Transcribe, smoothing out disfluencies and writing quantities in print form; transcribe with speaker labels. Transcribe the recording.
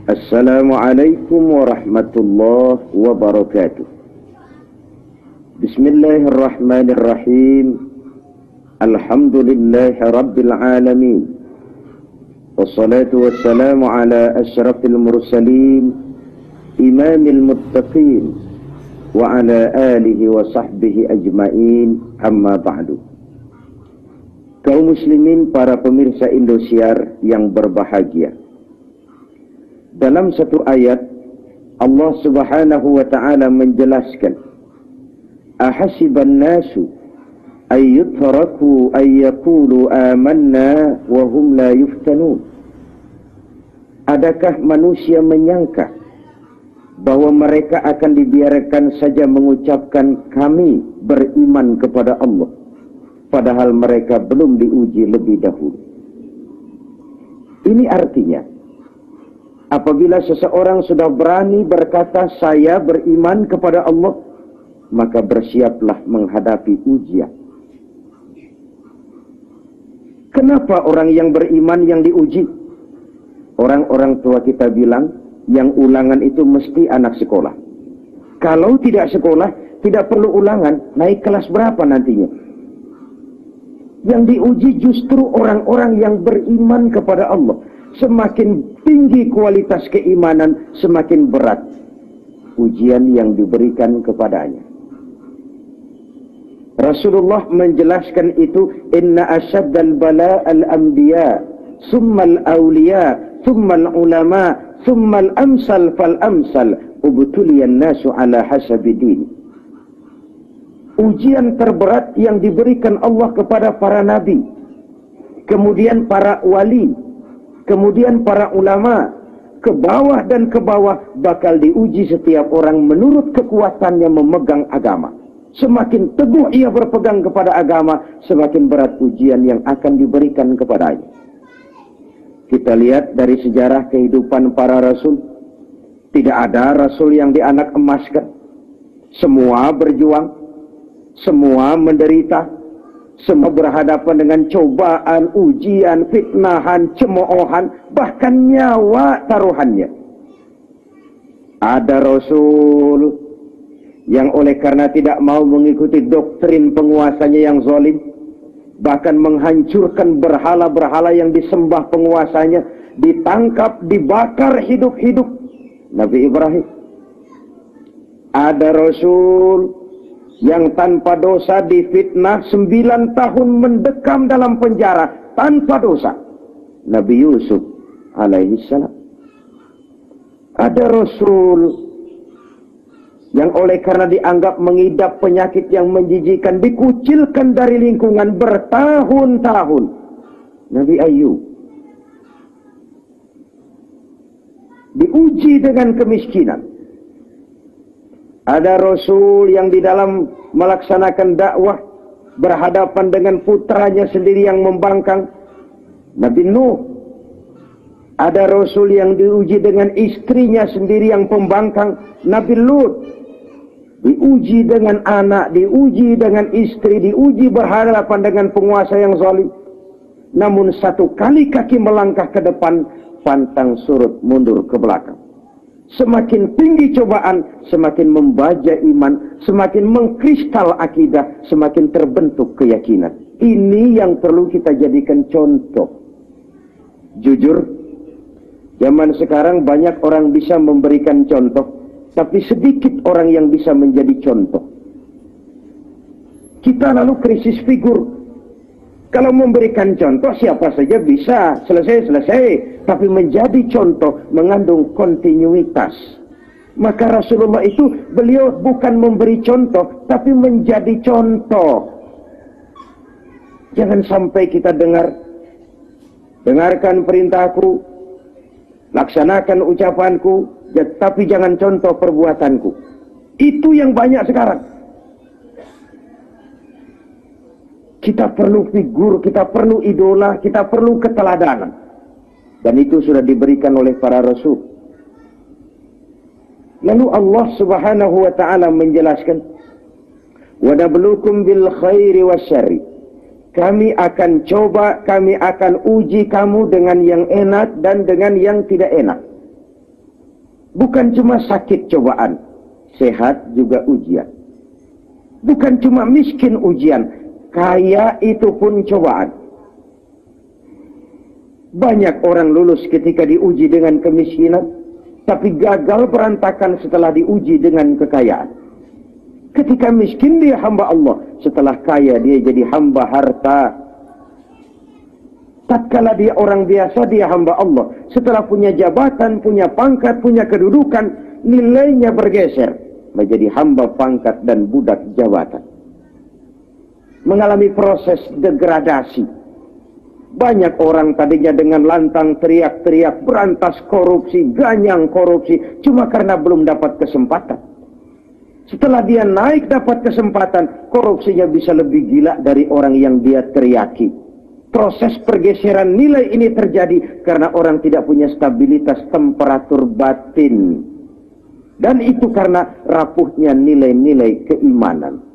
Speaker 1: Assalamualaikum warahmatullahi wabarakatuh. Bismillahirrahmanirrahim. Alhamdulillahi rabbil alamin. Wassalatu wassalamu ala asyrafil mursalin, imamil muttaqin, wa ala alihi wa sahbihi ajma'in, amma ba'du. Kaum muslimin, para pemirsa Indosiar yang berbahagia, dalam satu ayat Allah subhanahu wa ta'ala menjelaskan, ahasiban nasu ayyutraku ayyakulu amanna wa hum la yuftanun. Adakah manusia menyangka bahwa mereka akan dibiarkan saja mengucapkan kami beriman kepada Allah, padahal mereka belum diuji lebih dahulu? Ini artinya, apabila seseorang sudah berani berkata saya beriman kepada Allah, maka bersiaplah menghadapi ujian. Kenapa orang yang beriman yang diuji? Orang-orang tua kita bilang, yang ulangan itu mesti anak sekolah. Kalau tidak sekolah, tidak perlu ulangan, naik kelas berapa nantinya? Yang diuji justru orang-orang yang beriman kepada Allah. Semakin tinggi kualitas keimanan, semakin berat ujian yang diberikan kepadanya. Rasulullah menjelaskan itu, inna asyaddal bala al-anbiya, summal awliya, summal ulama, summal amsal fal amsal, ubtuliyan nasu ala hasabidin. Ujian terberat yang diberikan Allah kepada para nabi, kemudian para wali, kemudian para ulama, ke bawah dan ke bawah bakal diuji setiap orang menurut kekuatannya memegang agama. Semakin teguh ia berpegang kepada agama, semakin berat ujian yang akan diberikan kepadanya. Kita lihat dari sejarah kehidupan para rasul, tidak ada rasul yang dianak emaskan. Semua berjuang, semua menderita, semua berhadapan dengan cobaan, ujian, fitnahan, cemoohan, bahkan nyawa taruhannya. Ada rasul yang oleh karena tidak mau mengikuti doktrin penguasanya yang zalim, bahkan menghancurkan berhala-berhala yang disembah penguasanya, ditangkap, dibakar hidup-hidup. Nabi Ibrahim. Ada rasul yang tanpa dosa difitnah 9 tahun mendekam dalam penjara tanpa dosa. Nabi Yusuf alaihi salam. Ada rasul yang oleh karena dianggap mengidap penyakit yang menjijikan, dikucilkan dari lingkungan bertahun-tahun. Nabi Ayub. Diuji dengan kemiskinan. Ada rasul yang di dalam melaksanakan dakwah berhadapan dengan putranya sendiri yang membangkang. Nabi Nuh. Ada rasul yang diuji dengan istrinya sendiri yang pembangkang. Nabi Lut. Diuji dengan anak, diuji dengan istri, diuji berhadapan dengan penguasa yang zalim. Namun satu kali kaki melangkah ke depan, pantang surut mundur ke belakang. Semakin tinggi cobaan, semakin membaja iman, semakin mengkristal akidah, semakin terbentuk keyakinan. Ini yang perlu kita jadikan contoh. Jujur, zaman sekarang banyak orang bisa memberikan contoh, tapi sedikit orang yang bisa menjadi contoh. Kita lalu krisis figur. Kalau memberikan contoh, siapa saja bisa, selesai. Tapi menjadi contoh mengandung kontinuitas. Maka Rasulullah itu, beliau bukan memberi contoh, tapi menjadi contoh. Jangan sampai kita dengarkan perintahku, laksanakan ucapanku, tapi jangan contoh perbuatanku. Itu yang banyak sekarang. Kita perlu figur, kita perlu idola, kita perlu keteladanan. Dan itu sudah diberikan oleh para rasul. Lalu Allah subhanahu wa ta'ala menjelaskan, وَنَبْلُكُمْ بِالْخَيْرِ وَالشَّرِّ. Kami akan coba, kami akan uji kamu dengan yang enak dan dengan yang tidak enak. Bukan cuma sakit cobaan, sehat juga ujian. Bukan cuma miskin ujian, kaya itu pun cobaan. Banyak orang lulus ketika diuji dengan kemiskinan, tapi gagal berantakan setelah diuji dengan kekayaan. Ketika miskin dia hamba Allah, setelah kaya dia jadi hamba harta. Tatkala dia orang biasa dia hamba Allah, setelah punya jabatan, punya pangkat, punya kedudukan, nilainya bergeser menjadi hamba pangkat dan budak jabatan. Mengalami proses degradasi. Banyak orang tadinya dengan lantang teriak-teriak berantas korupsi, ganyang korupsi, cuma karena belum dapat kesempatan. Setelah dia naik dapat kesempatan, korupsinya bisa lebih gila dari orang yang dia teriaki. Proses pergeseran nilai ini terjadi karena orang tidak punya stabilitas temperatur batin. Dan itu karena rapuhnya nilai-nilai keimanan.